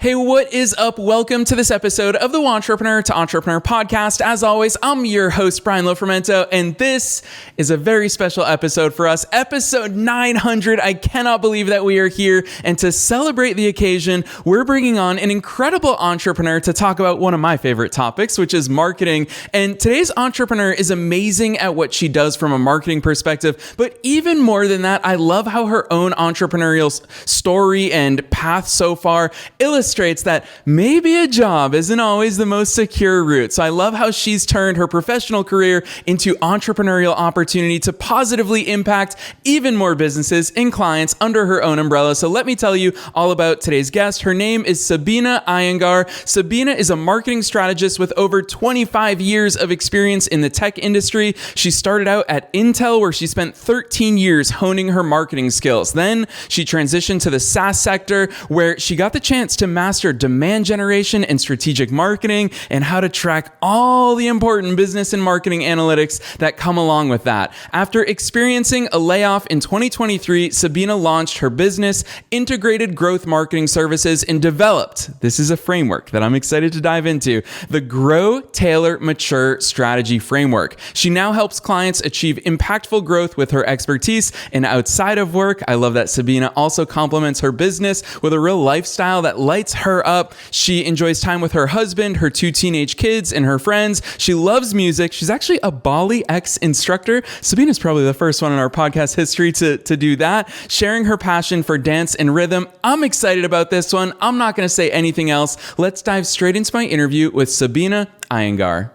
Hey, what is up? Welcome to this episode of the Entrepreneur to Entrepreneur podcast. As always, I'm your host, Brian Lofermento, and this is a very special episode for us, episode 900. I cannot believe that we are here, and to celebrate the occasion, we're bringing on an incredible entrepreneur to talk about one of my favorite topics, which is marketing. And today's entrepreneur is amazing at what she does from a marketing perspective, but even more than that, I love how her own entrepreneurial story and path so far illustrates that maybe a job isn't always the most secure route. So I love how she's turned her professional career into entrepreneurial opportunity to positively impact even more businesses and clients under her own umbrella. So let me tell you all about today's guest. Her name is Sabina Iyengar. Sabina is a marketing strategist with over 25 years of experience in the tech industry. She started out at Intel, where she spent 13 years honing her marketing skills. Then she transitioned to the SaaS sector, where she got the chance to master demand generation and strategic marketing and how to track all the important business and marketing analytics that come along with that. After experiencing a layoff in 2023, Sabina launched her business, Integrated Growth Marketing Services, and developed, this is a framework that I'm excited to dive into, the Grow-Tailor-Mature strategy framework. She now helps clients achieve impactful growth with her expertise and outside of work. I love that Sabina also complements her business with a real lifestyle that lights her up. She enjoys time with her husband, her 2 teenage kids, and her friends. She loves music. She's actually a Bali X instructor. Sabina's probably the first one in our podcast history to do that, sharing her passion for dance and rhythm. I'm excited about this one. I'm not going to say anything else. Let's dive straight into my interview with Sabina Iyengar.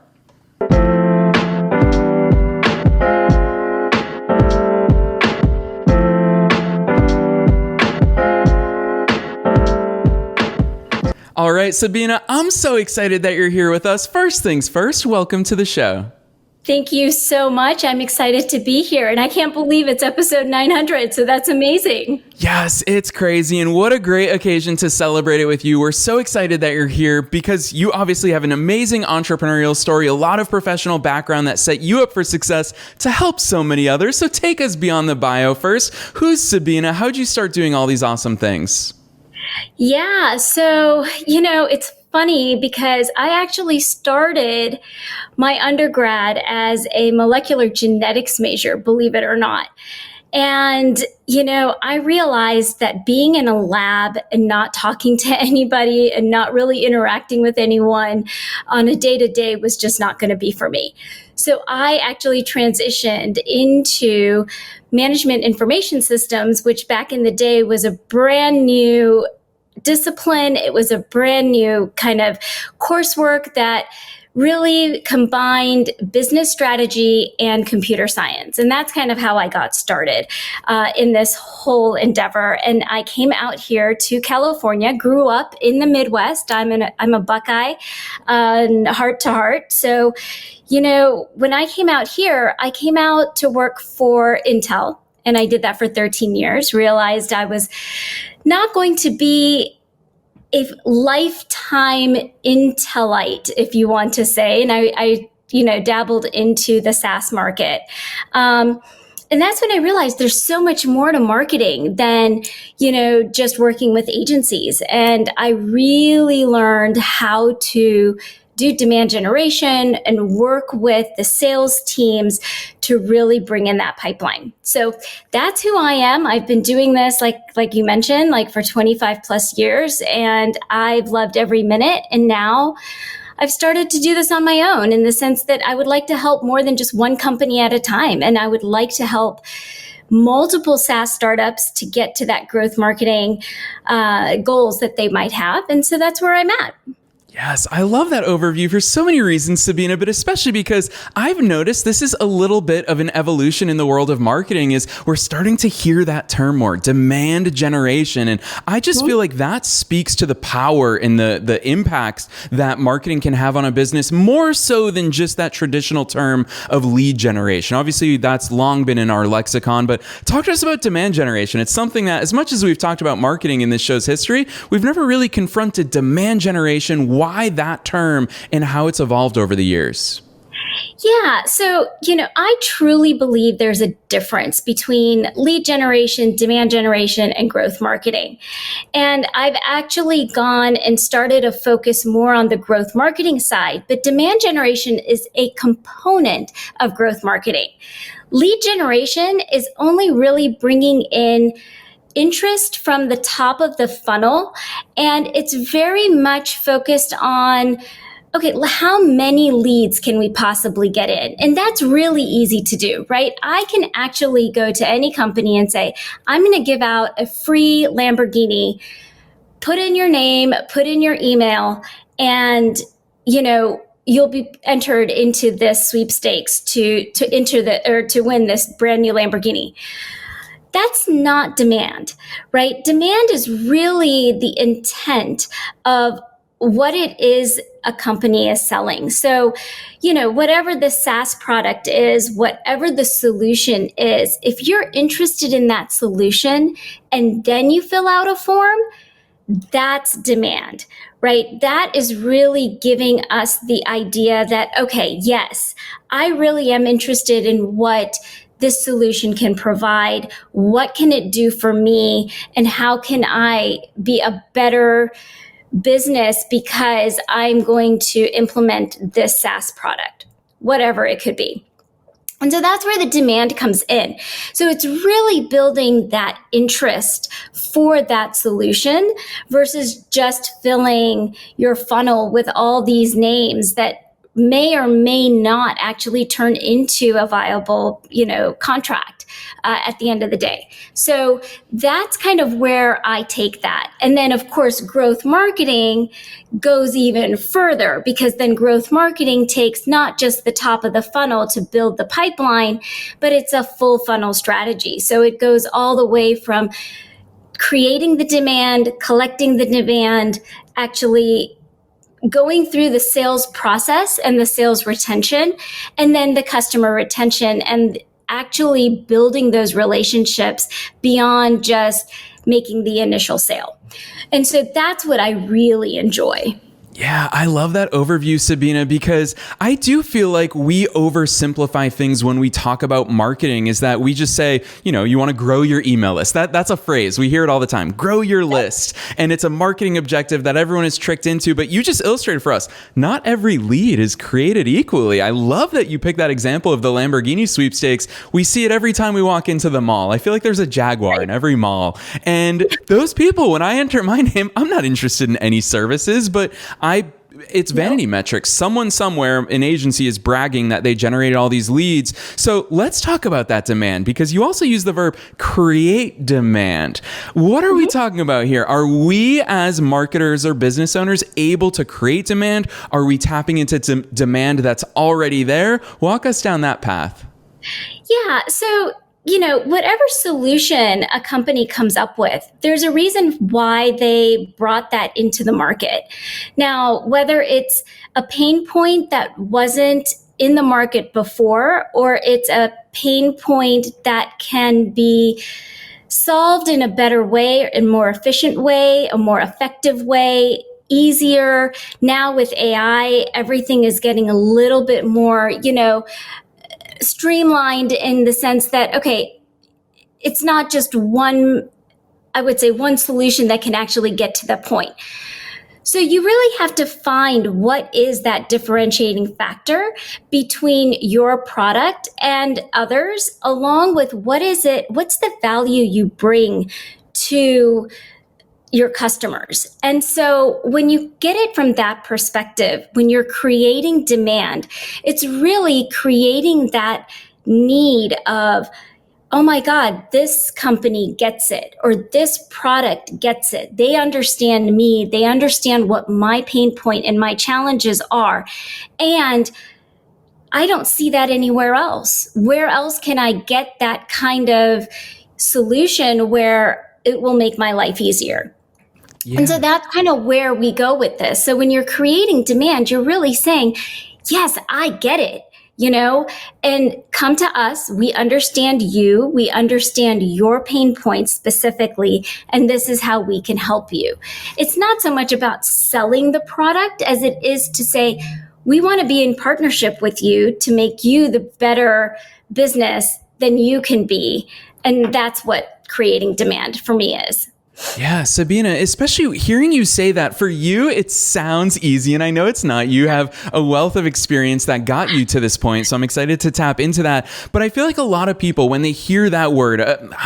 All right, Sabina, I'm so excited that you're here with us. First things first, welcome to the show. Thank you so much. I'm excited to be here, and I can't believe it's episode 900, so that's amazing. Yes, it's crazy, and what a great occasion to celebrate it with you. We're so excited that you're here because you obviously have an amazing entrepreneurial story, a lot of professional background that set you up for success to help so many others. So take us beyond the bio first. Who's Sabina? How'd you start doing all these awesome things? Yeah, so, it's funny because I actually started my undergrad as a molecular genetics major, believe it or not. And, I realized that being in a lab and not talking to anybody and not really interacting with anyone on a day-to-day was just not going to be for me. So I actually transitioned into management information systems, which back in the day was a brand new discipline. It was a brand new kind of coursework that really combined business strategy and computer science. And that's kind of how I got started in this whole endeavor. And I came out here to California, grew up in the Midwest. I'm a Buckeye, heart to heart. So, when I came out here, I came out to work for Intel. And I did that for 13 years, realized I was not going to be a lifetime Intelite, if you want to say. And I dabbled into the SaaS market. And that's when I realized there's so much more to marketing than, just working with agencies. And I really learned how to do demand generation and work with the sales teams to really bring in that pipeline. So that's who I am. I've been doing this, like you mentioned, for 25 plus years, and I've loved every minute. And now I've started to do this on my own, in the sense that I would like to help more than just one company at a time. And I would like to help multiple SaaS startups to get to that growth marketing goals that they might have. And so that's where I'm at. Yes, I love that overview for so many reasons, Sabina, but especially because I've noticed this is a little bit of an evolution in the world of marketing. Is we're starting to hear that term more, demand generation. And I just feel like that speaks to the power and the impacts that marketing can have on a business, more so than just that traditional term of lead generation. Obviously, that's long been in our lexicon, but talk to us about demand generation. It's something that, as much as we've talked about marketing in this show's history, we've never really confronted demand generation, why that term, and how it's evolved over the years. Yeah. So, I truly believe there's a difference between lead generation, demand generation, and growth marketing. And I've actually gone and started to focus more on the growth marketing side, but demand generation is a component of growth marketing. Lead generation is only really bringing in interest from the top of the funnel, and it's very much focused on, okay, how many leads can we possibly get in? And that's really easy to do, right? I can actually go to any company and say, I'm going to give out a free Lamborghini. Put in your name, put in your email, and, you'll be entered into this sweepstakes to win this brand new Lamborghini. That's not demand, right? Demand is really the intent of what it is a company is selling. So, whatever the SaaS product is, whatever the solution is, if you're interested in that solution and then you fill out a form, that's demand, right? That is really giving us the idea that, okay, yes, I really am interested in what this solution can provide. What can it do for me? And how can I be a better business because I'm going to implement this SaaS product, whatever it could be. And so that's where the demand comes in. So it's really building that interest for that solution versus just filling your funnel with all these names that may or may not actually turn into a viable, contract at the end of the day. So that's kind of where I take that. And then, of course, growth marketing goes even further, because then growth marketing takes not just the top of the funnel to build the pipeline, but it's a full funnel strategy. So it goes all the way from creating the demand, collecting the demand, actually going through the sales process and the sales retention, and then the customer retention, and actually building those relationships beyond just making the initial sale. And so that's what I really enjoy. Yeah, I love that overview, Sabina, because I do feel like we oversimplify things when we talk about marketing. Is that we just say, you want to grow your email list. That's a phrase. We hear it all the time. Grow your list. And it's a marketing objective that everyone is tricked into. But you just illustrated for us, not every lead is created equally. I love that you picked that example of the Lamborghini sweepstakes. We see it every time we walk into the mall. I feel like there's a Jaguar in every mall. And those people, when I enter my name, I'm not interested in any services, but it's vanity metrics. Someone somewhere, an agency, is bragging that they generated all these leads. So let's talk about that demand, because you also use the verb create demand. What are we talking about here? Are we as marketers or business owners able to create demand? Are we tapping into demand that's already there? Walk us down that path. Yeah. So whatever solution a company comes up with, there's a reason why they brought that into the market. Now, whether it's a pain point that wasn't in the market before, or it's a pain point that can be solved in a better way, a more efficient way, a more effective way, easier. Now with AI, everything is getting a little bit more, streamlined in the sense that, okay, it's not just one solution that can actually get to the point. So you really have to find what is that differentiating factor between your product and others, along with what's the value you bring to your customers. And so when you get it from that perspective, when you're creating demand, it's really creating that need of, oh my God, this company gets it, or this product gets it. They understand me. They understand what my pain point and my challenges are. And I don't see that anywhere else. Where else can I get that kind of solution where it will make my life easier? Yeah. And so that's kind of where we go with this. So when you're creating demand, you're really saying, yes, I get it, and come to us. We understand you. We understand your pain points specifically, and this is how we can help you. It's not so much about selling the product as it is to say, we want to be in partnership with you to make you the better business than you can be. And that's what creating demand for me is. Yeah, Sabina, especially hearing you say that, for you, it sounds easy, and I know it's not. You have a wealth of experience that got you to this point, so I'm excited to tap into that. But I feel like a lot of people, when they hear that word,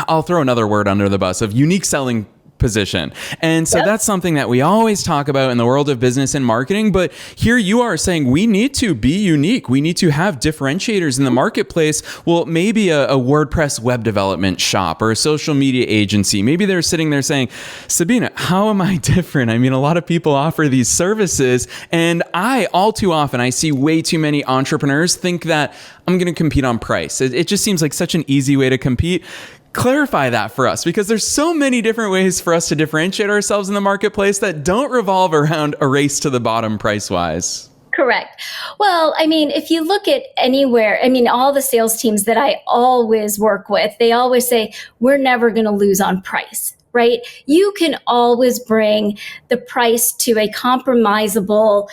I'll throw another word under the bus of unique selling position. And so that's something that we always talk about in the world of business and marketing. But here you are saying we need to be unique. We need to have differentiators in the marketplace. Well, maybe a WordPress web development shop or a social media agency, maybe they're sitting there saying, Sabina, how am I different? I mean, a lot of people offer these services, and all too often, I see way too many entrepreneurs think that I'm going to compete on price. It just seems like such an easy way to compete. Clarify that for us, because there's so many different ways for us to differentiate ourselves in the marketplace that don't revolve around a race to the bottom price-wise. Correct. Well, I mean, if you look at anywhere, I mean, all the sales teams that I always work with, they always say, we're never going to lose on price, right? You can always bring the price to a compromisable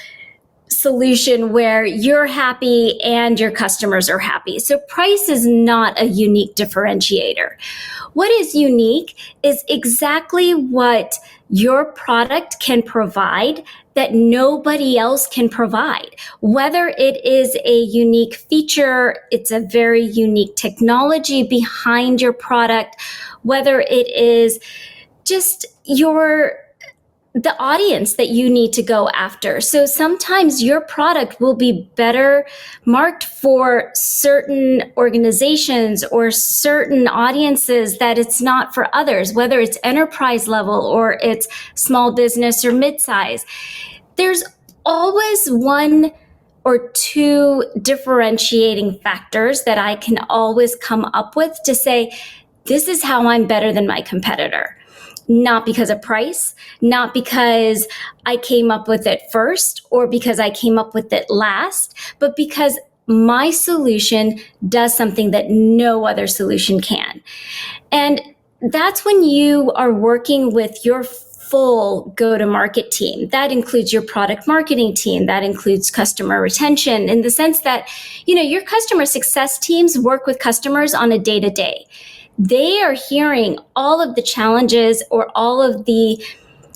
solution where you're happy and your customers are happy. So price is not a unique differentiator. What is unique is exactly what your product can provide that nobody else can provide. Whether it is a unique feature, it's a very unique technology behind your product, whether it is just the audience that you need to go after. So sometimes your product will be better marked for certain organizations or certain audiences that it's not for others, whether it's enterprise level or it's small business or mid-size. There's always one or two differentiating factors that I can always come up with to say, this is how I'm better than my competitor. Not because of price, not because I came up with it first or because I came up with it last, but because my solution does something that no other solution can. And that's when you are working with your full go-to-market team. That includes your product marketing team. That includes customer retention, in the sense that, your customer success teams work with customers on a day-to-day. They are hearing all of the challenges or all of the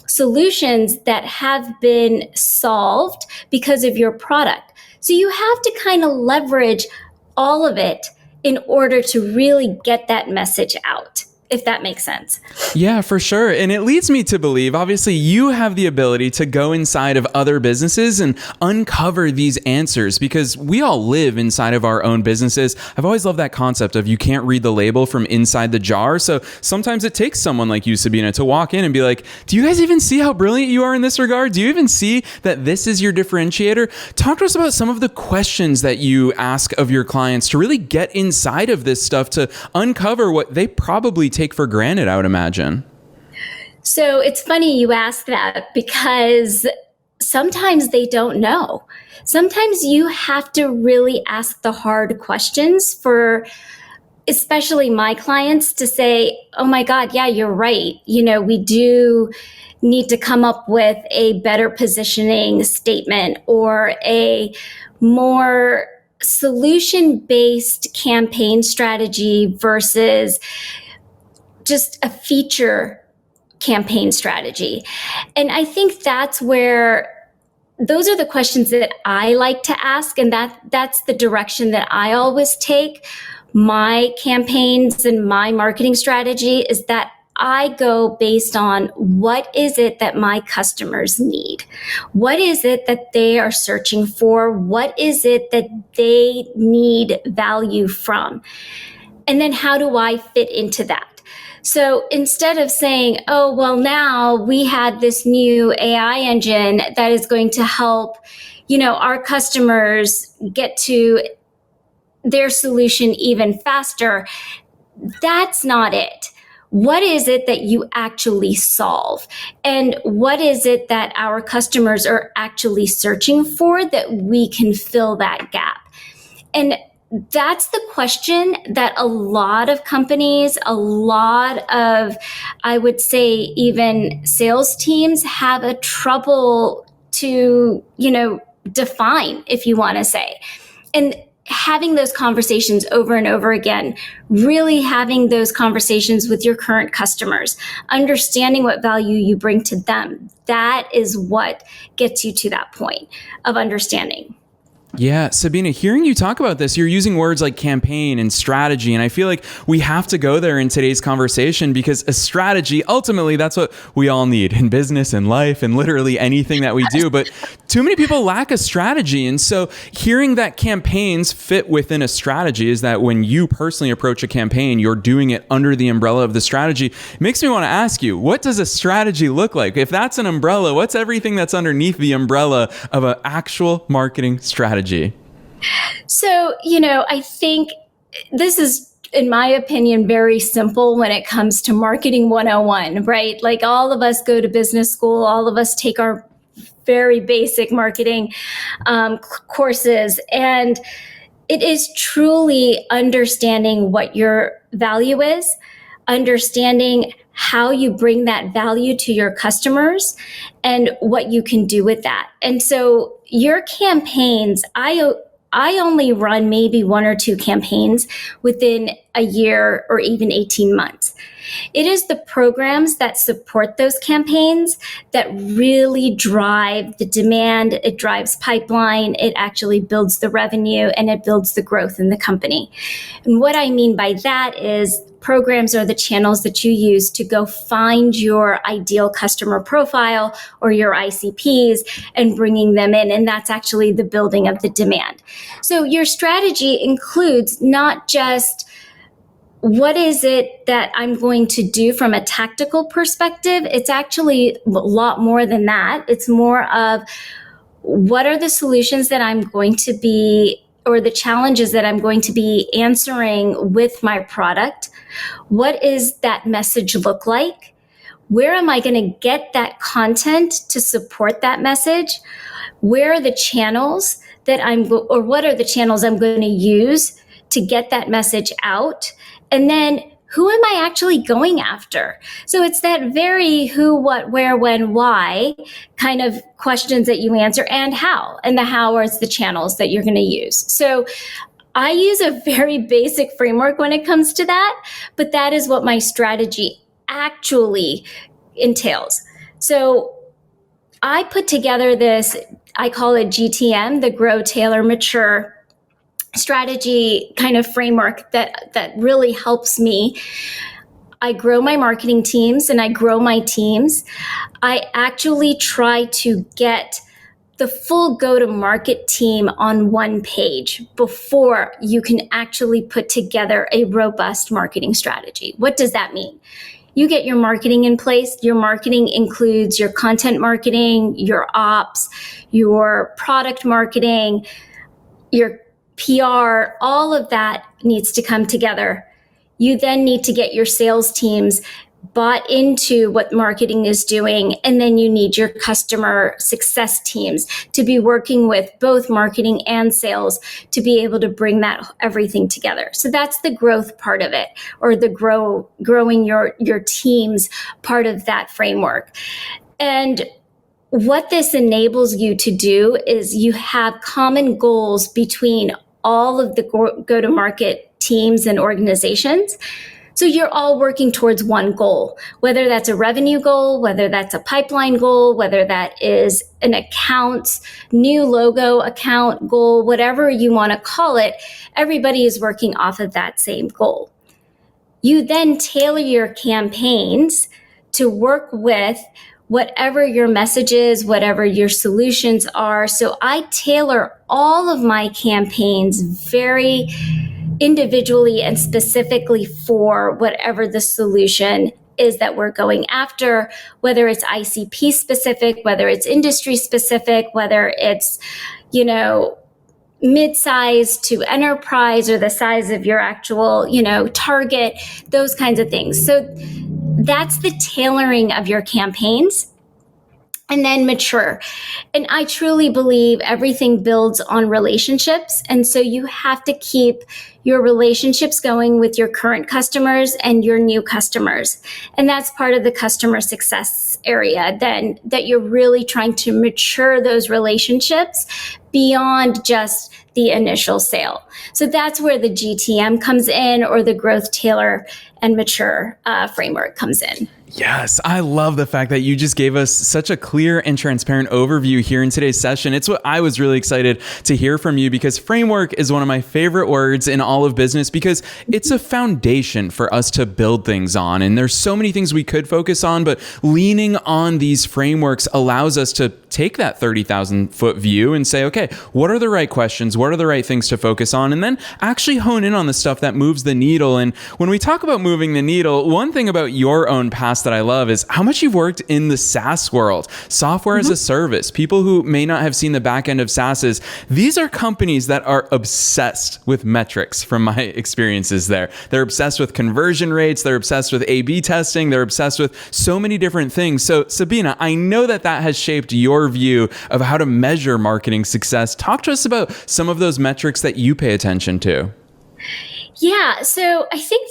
solutions that have been solved because of your product. So you have to kind of leverage all of it in order to really get that message out, if that makes sense. Yeah, for sure. And it leads me to believe, obviously, you have the ability to go inside of other businesses and uncover these answers, because we all live inside of our own businesses. I've always loved that concept of you can't read the label from inside the jar. So sometimes it takes someone like you, Sabina, to walk in and be like, do you guys even see how brilliant you are in this regard? Do you even see that this is your differentiator? Talk to us about some of the questions that you ask of your clients to really get inside of this stuff, to uncover what they probably take for granted, I would imagine. So it's funny you ask that, because sometimes they don't know. Sometimes you have to really ask the hard questions for especially my clients to say, oh my God, yeah, you're right. We do need to come up with a better positioning statement or a more solution-based campaign strategy versus just a feature campaign strategy. And I think that's where those are the questions that I like to ask. And that's the direction that I always take my campaigns and my marketing strategy, is that I go based on what is it that my customers need? What is it that they are searching for? What is it that they need value from? And then how do I fit into that? So instead of saying, oh, well, now we had this new AI engine that is going to help, our customers get to their solution even faster, that's not it. What is it that you actually solve? And what is it that our customers are actually searching for that we can fill that gap? And that's the question that a lot of companies, a lot of, I would say, even sales teams have a trouble to, define, if you want to say. And having those conversations over and over again, really having those conversations with your current customers, understanding what value you bring to them, that is what gets you to that point of understanding. Yeah, Sabina, hearing you talk about this, you're using words like campaign and strategy. And I feel like we have to go there in today's conversation, because a strategy, ultimately, that's what we all need in business and life and literally anything that we do. But too many people lack a strategy. And so hearing that campaigns fit within a strategy, is that when you personally approach a campaign, you're doing it under the umbrella of the strategy, makes me want to ask you, what does a strategy look like? If that's an umbrella, what's everything that's underneath the umbrella of an actual marketing strategy? So, I think this is, in my opinion, very simple when it comes to marketing 101, right? Like, all of us go to business school, all of us take our very basic marketing courses, and it is truly understanding what your value is, understanding how you bring that value to your customers, and what you can do with that. And so your campaigns, I only run maybe 1 or 2 campaigns within a year or even 18 months. It is the programs that support those campaigns that really drive the demand. It drives pipeline. It actually builds the revenue, and it builds the growth in the company. And what I mean by that is, programs are the channels that you use to go find your ideal customer profile or your ICPs and bringing them in. And that's actually the building of the demand. So your strategy includes not just what is it that I'm going to do from a tactical perspective. It's actually a lot more than that. It's more of, what are the solutions that I'm going to be, or the challenges that I'm going to be answering with my product? What is that message look like? Where am I going to get that content to support that message? Where are the channels or what are the channels I'm going to use to get that message out? And then, who am I actually going after? So it's that very who, what, where, when, why kind of questions that you answer, and how. And the how is the channels that you're going to use. So I use a very basic framework when it comes to that, but that is what my strategy actually entails. So I put together this, I call it GTM, the Grow-Tailor-Mature strategy kind of framework that really helps me. I grow my marketing teams and I grow my teams. I actually try to get the full go-to-market team on one page before you can actually put together a robust marketing strategy. What does that mean? You get your marketing in place. Your marketing includes your content marketing, your ops, your product marketing, your PR, all of that needs to come together. You then need to get your sales teams bought into what marketing is doing. And then you need your customer success teams to be working with both marketing and sales to be able to bring that everything together. So that's the growth part of it, or the growing your teams part of that framework. And what this enables you to do is you have common goals between all of the go-to-market teams and organizations. So you're all working towards one goal, whether that's a revenue goal, whether that's a pipeline goal, whether that is an accounts, new logo account goal, whatever you want to call it, everybody is working off of that same goal. You then tailor your campaigns to work with whatever your message is, whatever your solutions are. So I tailor all of my campaigns very individually and specifically for whatever the solution is that we're going after, whether it's ICP specific, whether it's industry specific, whether it's, mid-size to enterprise, or the size of your actual, target, those kinds of things. So that's the tailoring of your campaigns. And then mature. And I truly believe everything builds on relationships. And so you have to keep your relationships going with your current customers and your new customers. And that's part of the customer success area, then, that you're really trying to mature those relationships beyond just the initial sale. So that's where the GTM comes in, or the growth, tailor, and mature framework comes in. Yes, I love the fact that you just gave us such a clear and transparent overview here in today's session. It's what I was really excited to hear from you, because framework is one of my favorite words in all of business, because it's a foundation for us to build things on. And there's so many things we could focus on, but leaning on these frameworks allows us to take that 30,000 foot view and say, okay, what are the right questions? What are the right things to focus on? And then actually hone in on the stuff that moves the needle. And when we talk about moving the needle, one thing about your own past that I love is how much you've worked in the SaaS world, software as a service. People who may not have seen the back end of SaaS is, these are companies that are obsessed with metrics from my experiences there. They're obsessed with conversion rates. They're obsessed with A/B testing. They're obsessed with so many different things. So Sabina, I know that has shaped your view of how to measure marketing success. Talk to us about some of those metrics that you pay attention to. Yeah, so I think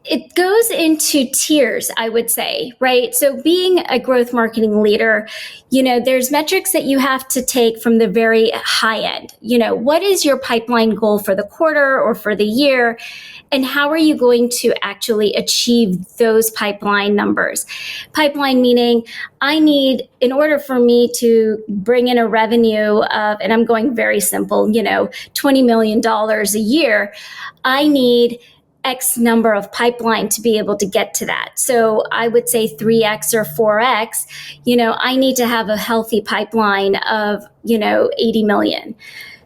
it goes into tiers, I would say, right? So being a growth marketing leader, there's metrics that you have to take from the very high end. What is your pipeline goal for the quarter or for the year? And how are you going to actually achieve those pipeline numbers? Pipeline meaning in order for me to bring in a revenue of, and I'm going very simple, $20 million a year, I need X number of pipeline to be able to get to that. So I would say 3X or 4X, I need to have a healthy pipeline of, 80 million.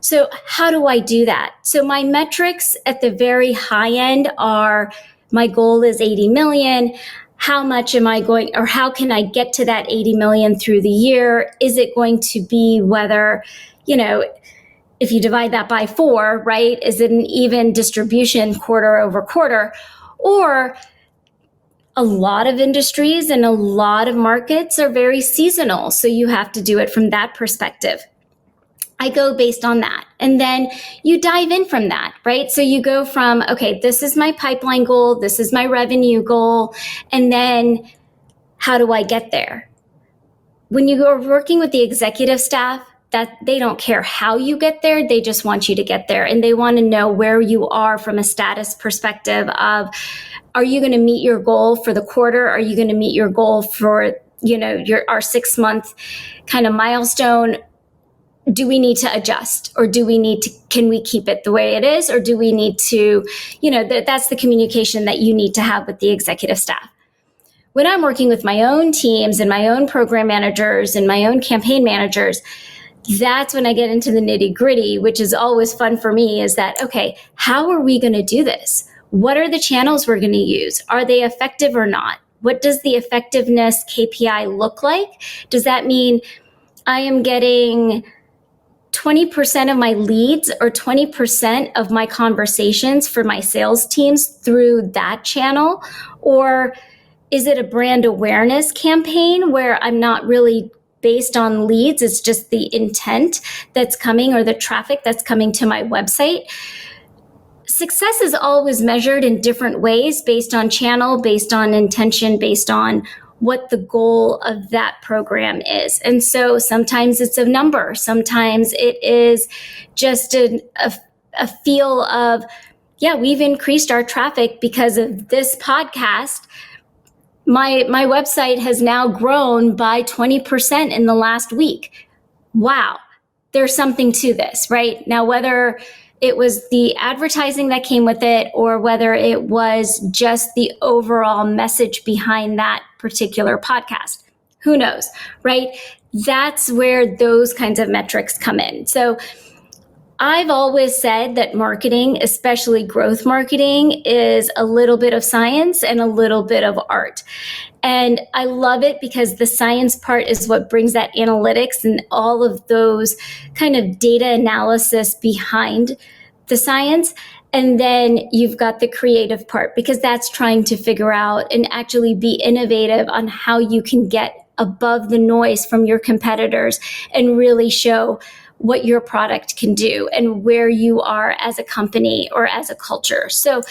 So how do I do that? So my metrics at the very high end are, my goal is 80 million. How much am I going, or how can I get to that 80 million through the year? Is it going to be whether, if you divide that by 4, right? Is it an even distribution quarter over quarter? Or a lot of industries and a lot of markets are very seasonal. So you have to do it from that perspective. I go based on that. And then you dive in from that, right? So you go from, okay, this is my pipeline goal. This is my revenue goal. And then how do I get there? When you are working with the executive staff, that they don't care how you get there. They just want you to get there. And they want to know where you are from a status perspective of, are you going to meet your goal for the quarter? Are you going to meet your goal for, our 6-month kind of milestone? Do we need to adjust, or can we keep it the way it is? Or do we need to, that's the communication that you need to have with the executive staff. When I'm working with my own teams and my own program managers and my own campaign managers, that's when I get into the nitty gritty, which is always fun for me, is that, okay, how are we going to do this? What are the channels we're going to use? Are they effective or not? What does the effectiveness KPI look like? Does that mean I am getting 20% of my leads or 20% of my conversations for my sales teams through that channel? Or is it a brand awareness campaign where I'm not really based on leads? It's just the intent that's coming, or the traffic that's coming to my website. Success is always measured in different ways, based on channel, based on intention, based on what the goal of that program is. And so sometimes it's a number. Sometimes it is just a feel of, yeah, we've increased our traffic because of this podcast. My website has now grown by 20% in the last week. Wow, there's something to this, right? Now, whether it was the advertising that came with it, or whether it was just the overall message behind that particular podcast, who knows, right? That's where those kinds of metrics come in. So I've always said that marketing, especially growth marketing, is a little bit of science and a little bit of art. And I love it because the science part is what brings that analytics and all of those kind of data analysis behind the science. And then you've got the creative part, because that's trying to figure out and actually be innovative on how you can get above the noise from your competitors and really show what your product can do and where you are as a company or as a culture. So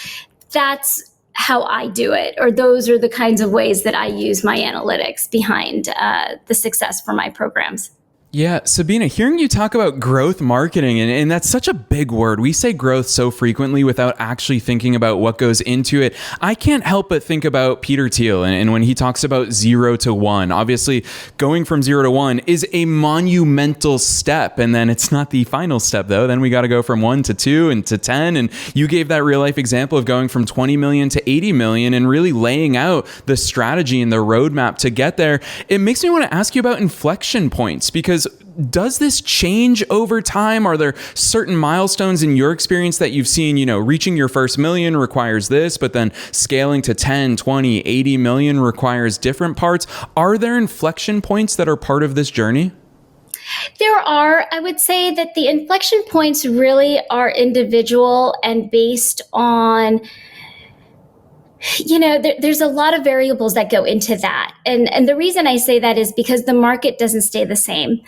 that's how I do it, or those are the kinds of ways that I use my analytics behind the success for my programs. Yeah, Sabina, hearing you talk about growth marketing, and that's such a big word. We say growth so frequently without actually thinking about what goes into it. I can't help but think about Peter Thiel, and when he talks about 0 to 1, obviously going from 0 to 1 is a monumental step. And then it's not the final step, though. Then we got to go from 1 to 2 and to 10. And you gave that real life example of going from 20 million to 80 million and really laying out the strategy and the roadmap to get there. It makes me want to ask you about inflection points, because does this change over time? Are there certain milestones in your experience that you've seen, reaching your first million requires this, but then scaling to 10, 20, 80 million requires different parts? Are there inflection points that are part of this journey? There are. I would say that the inflection points really are individual and based on there's a lot of variables that go into that. And the reason I say that is because the market doesn't stay the same.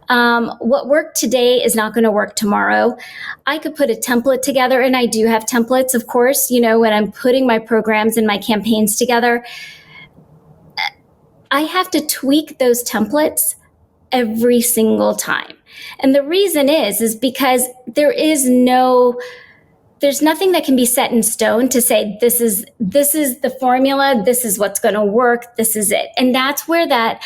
What worked today is not going to work tomorrow. I could put a template together, and I do have templates, of course, when I'm putting my programs and my campaigns together. I have to tweak those templates every single time. And the reason is because there's nothing that can be set in stone to say, this is the formula, this is what's going to work, this is it. And that's where that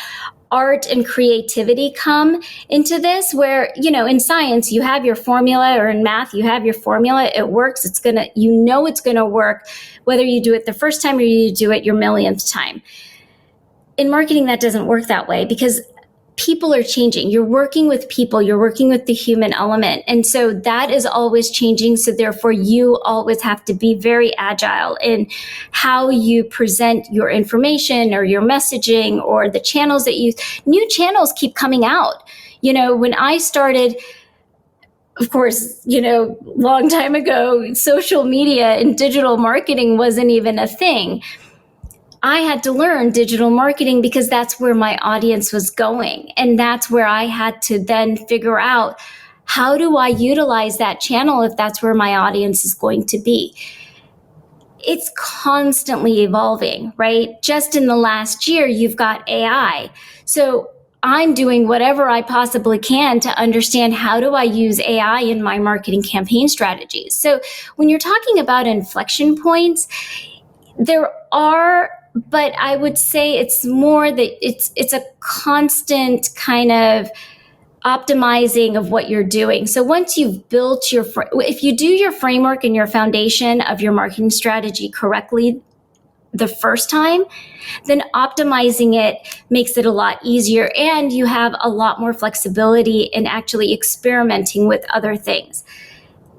art and creativity come into this, where, in science, you have your formula, or in math, you have your formula, it works, it's going to work, whether you do it the first time or you do it your millionth time. In marketing, that doesn't work that way, because people are changing. You're working with people, you're working with the human element. And so that is always changing. So therefore, you always have to be very agile in how you present your information or your messaging or the channels that new channels keep coming out. When I started, of course, long time ago, social media and digital marketing wasn't even a thing. I had to learn digital marketing because that's where my audience was going. And that's where I had to then figure out, how do I utilize that channel if that's where my audience is going to be? It's constantly evolving, right? Just in the last year, you've got AI. So I'm doing whatever I possibly can to understand, how do I use AI in my marketing campaign strategies? So when you're talking about inflection points, there are, but I would say it's more that it's a constant kind of optimizing of what you're doing. So once you've built if you do your framework and your foundation of your marketing strategy correctly the first time, then optimizing it makes it a lot easier, and you have a lot more flexibility in actually experimenting with other things.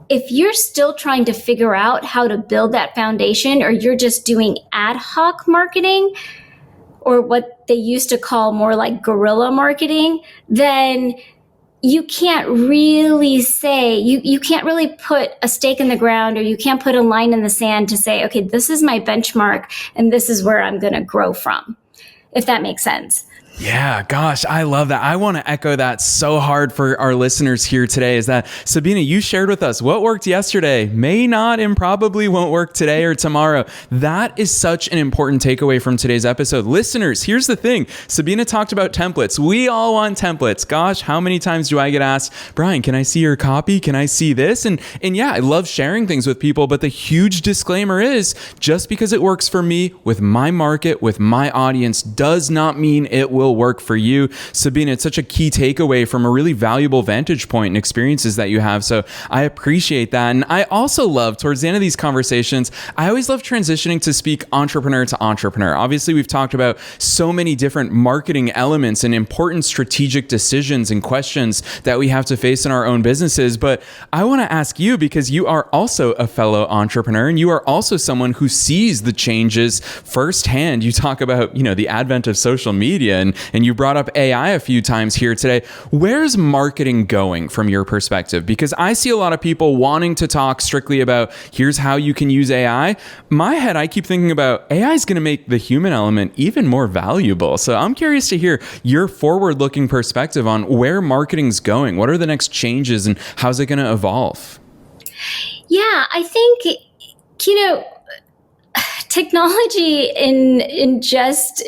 If you're still trying to figure out how to build that foundation, or you're just doing ad hoc marketing, or what they used to call more like guerrilla marketing, then you can't really say, you can't really put a stake in the ground, or you can't put a line in the sand to say, okay, this is my benchmark and this is where I'm going to grow from, if that makes sense. Yeah, gosh, I love that. I want to echo that so hard for our listeners here today, is that, Sabina, you shared with us what worked yesterday may not and probably won't work today or tomorrow. That is such an important takeaway from today's episode. Listeners, here's the thing. Sabina talked about templates. We all want templates. Gosh, how many times do I get asked, Brian, can I see your copy? Can I see this? And yeah, I love sharing things with people, but the huge disclaimer is, just because it works for me with my market, with my audience, does not mean it will work for you. Sabina, it's such a key takeaway from a really valuable vantage point and experiences that you have. So I appreciate that. And I also love, towards the end of these conversations, I always love transitioning to speak entrepreneur to entrepreneur. Obviously, we've talked about so many different marketing elements and important strategic decisions and questions that we have to face in our own businesses. But I want to ask you, because you are also a fellow entrepreneur and you are also someone who sees the changes firsthand. You talk about, the advent of social media and and you brought up AI a few times here today. Where's marketing going from your perspective? Because I see a lot of people wanting to talk strictly about here's how you can use AI. My head, I keep thinking about AI is going to make the human element even more valuable. So I'm curious to hear your forward-looking perspective on where marketing's going. What are the next changes and how's it going to evolve? Yeah, I think, technology in just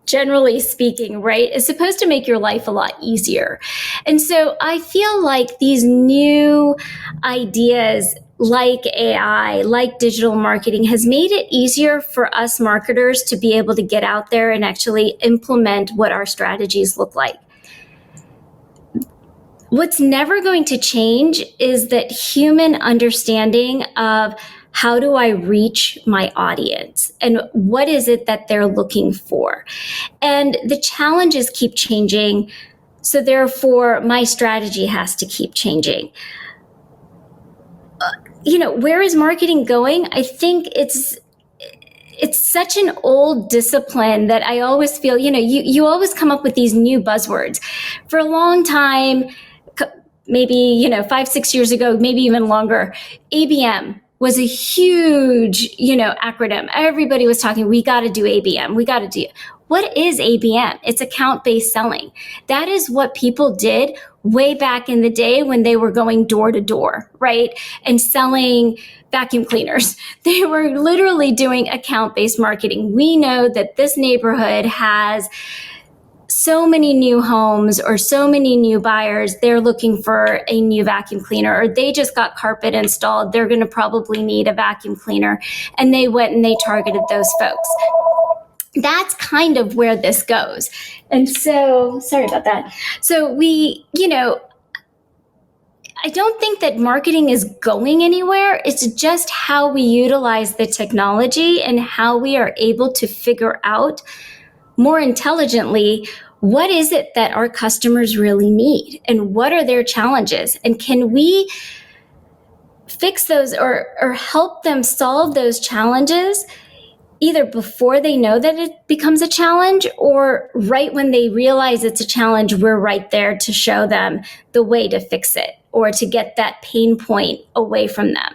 generally speaking, right, is supposed to make your life a lot easier. And so I feel like these new ideas like AI, like digital marketing, has made it easier for us marketers to be able to get out there and actually implement what our strategies look like. What's never going to change is that human understanding of how do I reach my audience and what is it that they're looking for? And the challenges keep changing. So therefore, my strategy has to keep changing. Where is marketing going? I think it's such an old discipline that I always feel, you always come up with these new buzzwords. For a long time, maybe, 5-6 years ago, maybe even longer, ABM was a huge, acronym. Everybody was talking, we got to do ABM. We got to do. What is ABM? It's account-based selling. That is what people did way back in the day when they were going door to door, right? And selling vacuum cleaners. They were literally doing account-based marketing. We know that this neighborhood has so many new homes or so many new buyers, they're looking for a new vacuum cleaner, or they just got carpet installed, they're going to probably need a vacuum cleaner. And they went and they targeted those folks. That's kind of where this goes. And so, sorry about that. So I don't think that marketing is going anywhere. It's just how we utilize the technology and how we are able to figure out more intelligently, what is it that our customers really need and what are their challenges? And can we fix those or help them solve those challenges either before they know that it becomes a challenge or right when they realize it's a challenge, we're right there to show them the way to fix it or to get that pain point away from them.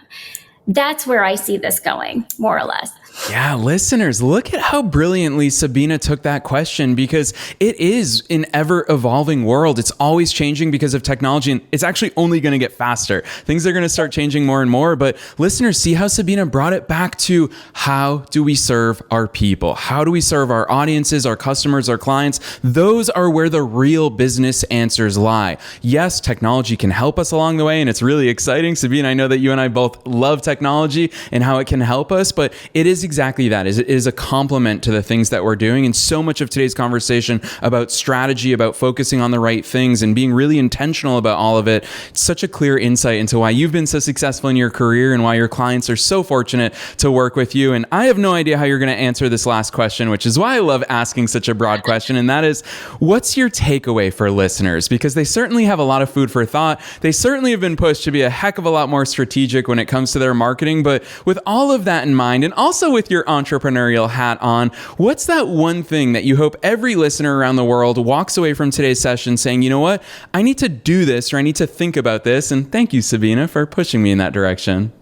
That's where I see this going, more or less. Yeah, listeners, look at how brilliantly Sabina took that question, because it is an ever-evolving world. It's always changing because of technology, and it's actually only going to get faster. Things are going to start changing more and more, but listeners, see how Sabina brought it back to how do we serve our people? How do we serve our audiences, our customers, our clients? Those are where the real business answers lie. Yes, technology can help us along the way, and it's really exciting. Sabina, I know that you and I both love technology and how it can help us, but it is exactly that. It is a complement to the things that we're doing. And so much of today's conversation about strategy, about focusing on the right things and being really intentional about all of it, it's such a clear insight into why you've been so successful in your career and why your clients are so fortunate to work with you. And I have no idea how you're going to answer this last question, which is why I love asking such a broad question. And that is, what's your takeaway for listeners? Because they certainly have a lot of food for thought. They certainly have been pushed to be a heck of a lot more strategic when it comes to their marketing. But with all of that in mind, and also with your entrepreneurial hat on, what's that one thing that you hope every listener around the world walks away from today's session saying, you know what, I need to do this, or I need to think about this? And thank you, Sabina, for pushing me in that direction.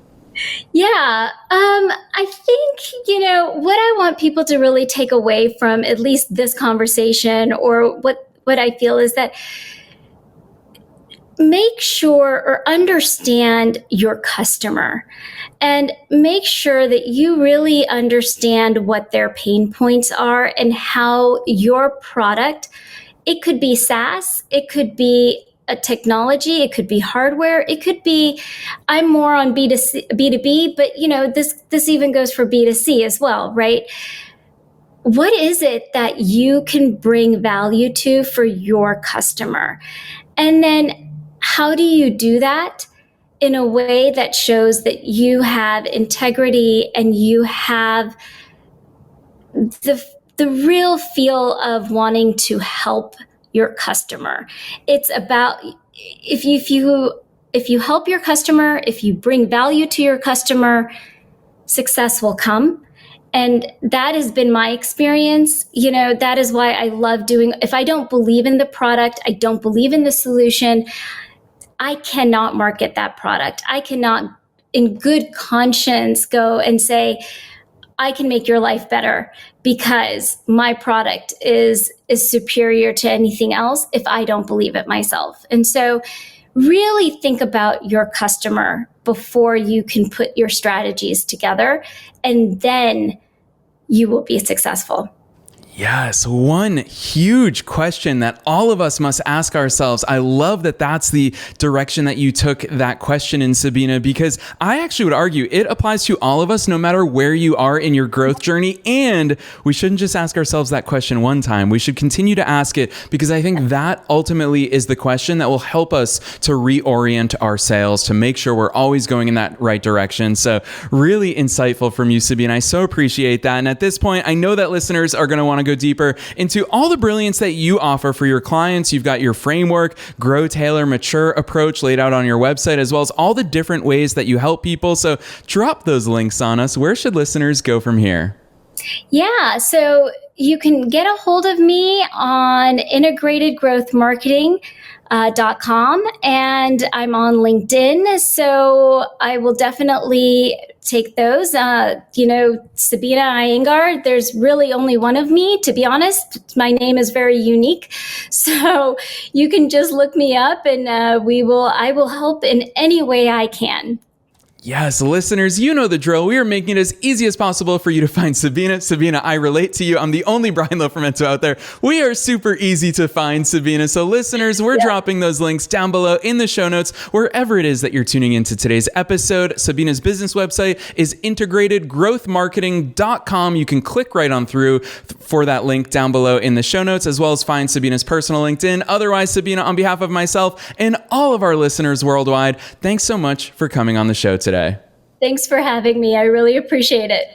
Yeah, I think, what I want people to really take away from at least this conversation, or what I feel is that make sure or understand your customer and make sure that you really understand what their pain points are and how your product, it could be SaaS, it could be a technology, it could be hardware, it could be, I'm more on B2B, but this even goes for B2C as well, right? What is it that you can bring value to for your customer? And then how do you do that in a way that shows that you have integrity and you have the real feel of wanting to help your customer? It's about if you help your customer, if you bring value to your customer, success will come. And that has been my experience. That is why I love doing, if I don't believe in the product, I don't believe in the solution, I cannot market that product. I cannot, in good conscience, go and say, I can make your life better because my product is superior to anything else if I don't believe it myself. And so really think about your customer before you can put your strategies together, and then you will be successful. Yes, one huge question that all of us must ask ourselves. I love that that's the direction that you took that question in, Sabina, because I actually would argue it applies to all of us, no matter where you are in your growth journey. And we shouldn't just ask ourselves that question one time. We should continue to ask it, because I think that ultimately is the question that will help us to reorient our sales, to make sure we're always going in that right direction. So really insightful from you, Sabina. I so appreciate that. And at this point, I know that listeners are going to want to go deeper into all the brilliance that you offer for your clients. You've got your framework, Grow-Tailor-Mature approach laid out on your website, as well as all the different ways that you help people. So drop those links on us. Where should listeners go from here? Yeah, so you can get a hold of me on integratedgrowthmarketing.com, and I'm on LinkedIn. So I will definitely take those. Sabina Iyengar, there's really only one of me, to be honest. My name is very unique. So you can just look me up, and I will help in any way I can. Yes, listeners, you know the drill. We are making it as easy as possible for you to find Sabina. Sabina, I relate to you. I'm the only Brian Lofermento out there. We are super easy to find, Sabina. So listeners, we're dropping those links down below in the show notes, wherever it is that you're tuning into today's episode. Sabina's business website is integratedgrowthmarketing.com. You can click right on through for that link down below in the show notes, as well as find Sabina's personal LinkedIn. Otherwise, Sabina, on behalf of myself and all of our listeners worldwide, thanks so much for coming on the show today. Thanks for having me. I really appreciate it.